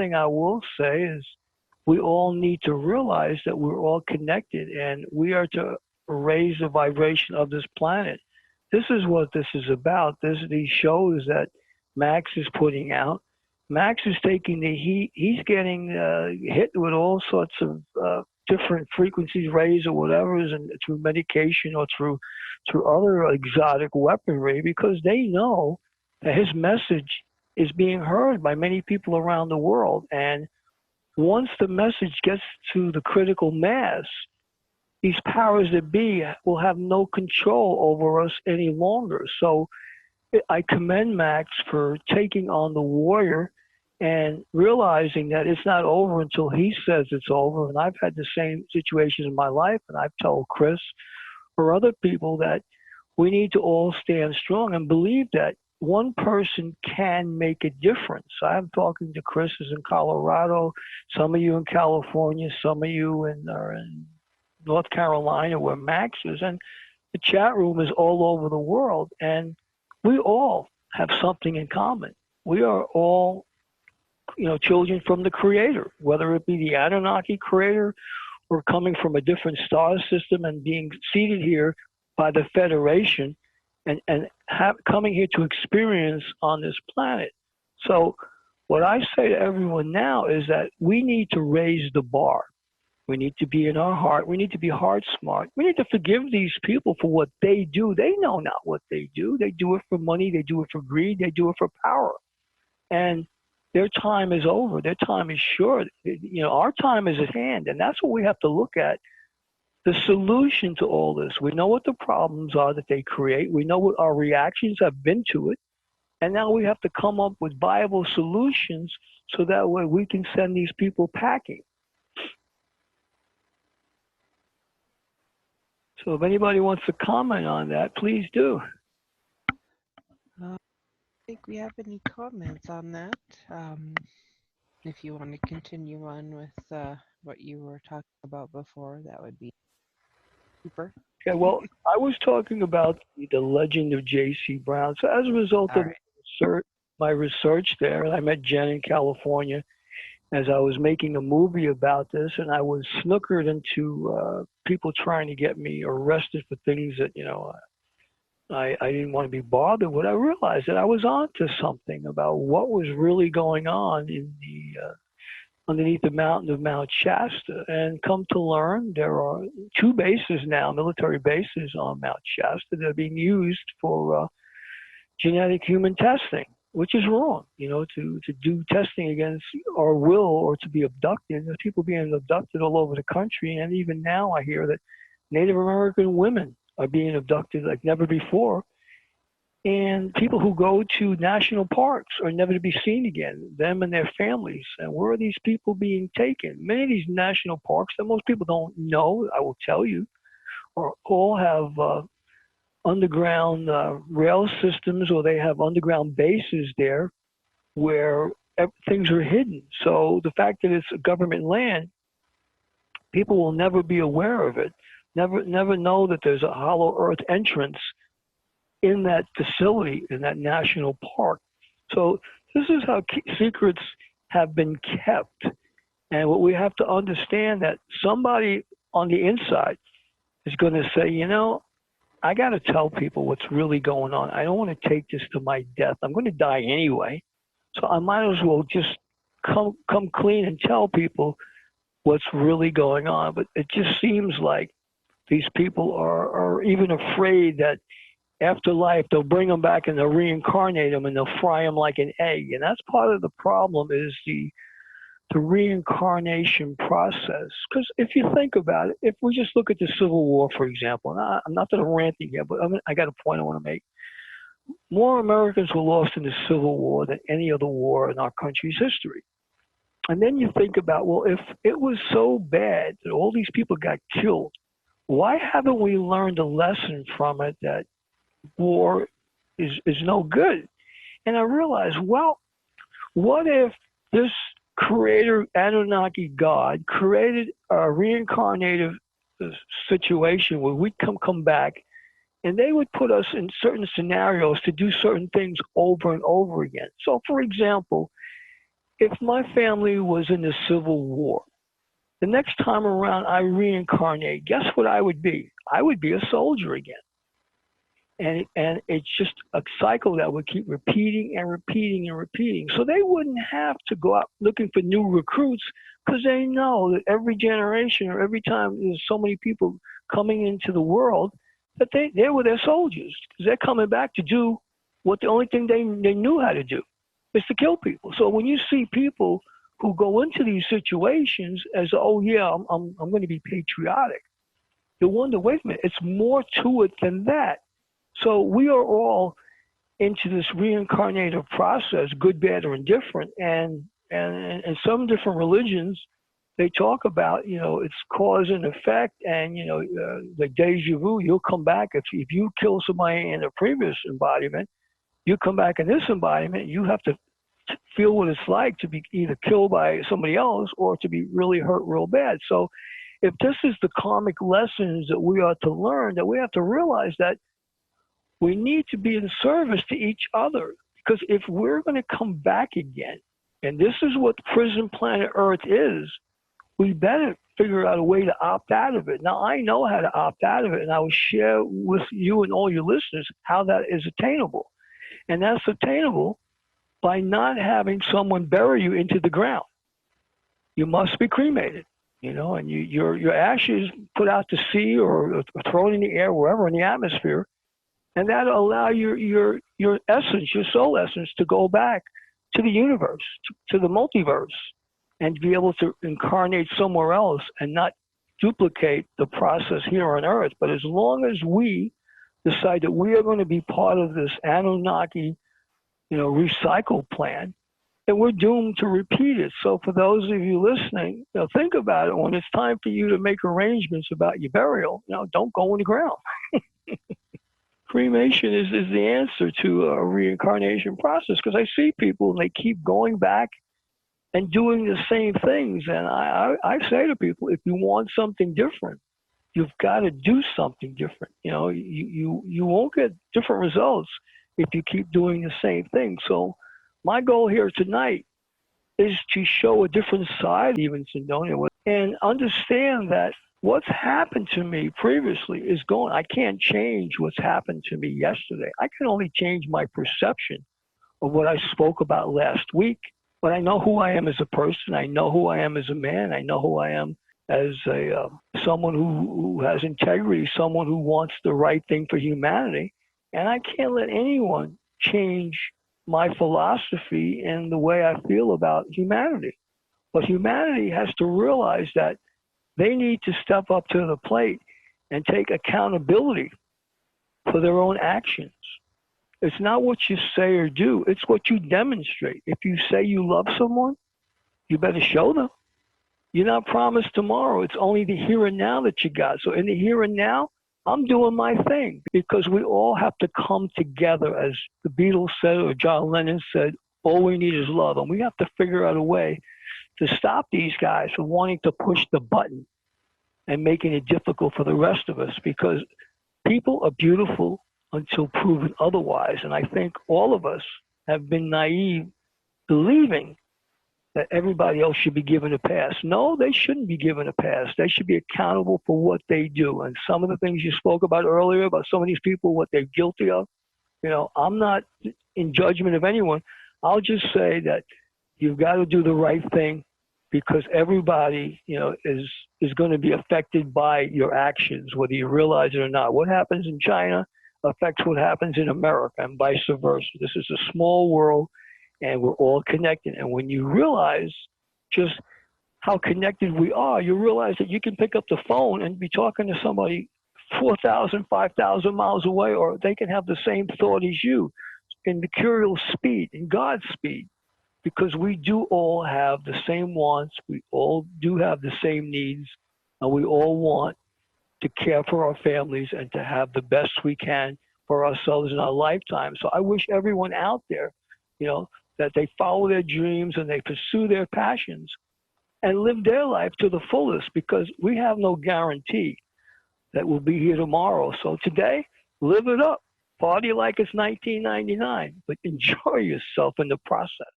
thing I will say is we all need to realize that we're all connected and we are to raise the vibration of this planet. This is what this is about. These shows that Max is putting out. Max is taking the heat. He's getting hit with all sorts of different frequencies, rays or whatever, and through medication or through other exotic weaponry, because they know that his message is being heard by many people around the world. And once the message gets to the critical mass, these powers that be will have no control over us any longer. So I commend Max for taking on the warrior and realizing that it's not over until he says it's over. And I've had the same situation in my life, and I've told Chris or other people that we need to all stand strong and believe that one person can make a difference. I'm talking to Chris is in Colorado, some of you in California, some of you are in North Carolina where Max is, and the chat room is all over the world, and we all have something in common. We are all, children from the Creator, whether it be the Anunnaki Creator or coming from a different star system and being seated here by the Federation and coming here to experience on this planet. So what I say to everyone now is that we need to raise the bar. We need to be in our heart. We need to be heart smart. We need to forgive these people for what they do. They know not what they do. They do it for money. They do it for greed. They do it for power. And their time is over. Their time is short. Our time is at hand. And that's what we have to look at. The solution to all this. We know what the problems are that they create. We know what our reactions have been to it. And now we have to come up with viable solutions so that way we can send these people packing. So if anybody wants to comment on that, please do. I don't think we have any comments on that. If you want to continue on with what you were talking about before, that would be super. Okay, well, I was talking about the legend of J.C. Brown. So as a result of my research there, I met Jen in California as I was making a movie about this, and I was snookered into people trying to get me arrested for things that, I didn't want to be bothered with. I realized that I was onto something about what was really going on in the underneath the mountain of Mount Shasta. And come to learn, there are 2 bases now, military bases on Mount Shasta that are being used for genetic human testing, which is wrong, to do testing against our will or to be abducted. There's people being abducted all over the country. And even now I hear that Native American women are being abducted like never before. And people who go to national parks are never to be seen again, them and their families. And where are these people being taken? Many of these national parks that most people don't know, I will tell you, all have underground rail systems, or they have underground bases there where things are hidden. So the fact that it's a government land, people will never be aware of it, never know that there's a hollow earth entrance in that facility, in that national park. So this is how secrets have been kept. And what we have to understand that somebody on the inside is going to say, I got to tell people what's really going on. I don't want to take this to my death. I'm going to die anyway. So I might as well just come clean and tell people what's really going on. But it just seems like these people are even afraid that after life, they'll bring them back and they'll reincarnate them and they'll fry them like an egg. And that's part of the problem is the reincarnation process. Because if you think about it, if we just look at the Civil War, for example, and I'm not that I'm ranting here, but I got a point I want to make. More Americans were lost in the Civil War than any other war in our country's history. And then you think about, well, if it was so bad that all these people got killed, why haven't we learned a lesson from it that war is no good? And I realized, well, what if this creator Anunnaki God created a reincarnative situation where we'd come back and they would put us in certain scenarios to do certain things over and over again. So for example, if my family was in the Civil War, the next time around I reincarnate, guess what I would be? I would be a soldier again. And it's just a cycle that would keep repeating and repeating and repeating. So they wouldn't have to go out looking for new recruits because they know that every generation or every time there's so many people coming into the world that they were their soldiers because they're coming back to do what the only thing they knew how to do is to kill people. So when you see people who go into these situations as, oh yeah, I'm going to be patriotic, you wonder, wait a minute, it's more to it than that. So we are all into this reincarnative process, good, bad, or indifferent. And some different religions, they talk about, it's cause and effect, and, the deja vu, you'll come back. If you kill somebody in a previous embodiment, you come back in this embodiment, you have to feel what it's like to be either killed by somebody else or to be really hurt real bad. So if this is the karmic lessons that we are to learn, that we have to realize that we need to be in service to each other. Because if we're going to come back again, and this is what prison planet Earth is, we better figure out a way to opt out of it. Now, I know how to opt out of it, and I will share with you and all your listeners how that is attainable. And that's attainable by not having someone bury you into the ground. You must be cremated, and your ashes put out to sea or thrown in the air, wherever in the atmosphere, and that'll allow your essence, your soul essence, to go back to the universe, to the multiverse, and be able to incarnate somewhere else and not duplicate the process here on Earth. But as long as we decide that we are going to be part of this Anunnaki, recycle plan, then we're doomed to repeat it. So for those of you listening, think about it. When it's time for you to make arrangements about your burial, don't go in the ground. Cremation is the answer to a reincarnation process, because I see people and they keep going back and doing the same things. And I say to people, if you want something different, you've got to do something different. You won't get different results if you keep doing the same thing. So my goal here tonight is to show a different side, even Sindoni, and understand that what's happened to me previously is gone. I can't change what's happened to me yesterday. I can only change my perception of what I spoke about last week. But I know who I am as a person. I know who I am as a man. I know who I am as someone who has integrity, someone who wants the right thing for humanity. And I can't let anyone change my philosophy and the way I feel about humanity. But humanity has to realize that they need to step up to the plate and take accountability for their own actions. It's not what you say or do, it's what you demonstrate. If you say you love someone, you better show them. You're not promised tomorrow. It's only the here and now that you got. So in the here and now, I'm doing my thing, because we all have to come together. As the Beatles said, or John Lennon said, all we need is love. And we have to figure out a way to stop these guys from wanting to push the button and making it difficult for the rest of us, because people are beautiful until proven otherwise. And I think all of us have been naive, believing that everybody else should be given a pass. No, they shouldn't be given a pass. They should be accountable for what they do. And some of the things you spoke about earlier, about some of these people, what they're guilty of, I'm not in judgment of anyone. I'll just say that you've got to do the right thing, because everybody, is going to be affected by your actions, whether you realize it or not. What happens in China affects what happens in America, and vice versa. This is a small world, and we're all connected. And when you realize just how connected we are, you realize that you can pick up the phone and be talking to somebody 4,000, 5,000 miles away, or they can have the same thought as you in mercurial speed, in God's speed. Because we do all have the same wants, we all do have the same needs, and we all want to care for our families and to have the best we can for ourselves in our lifetime. So I wish everyone out there, that they follow their dreams and they pursue their passions and live their life to the fullest, because we have no guarantee that we'll be here tomorrow. So today, live it up. Party like it's 1999, but enjoy yourself in the process.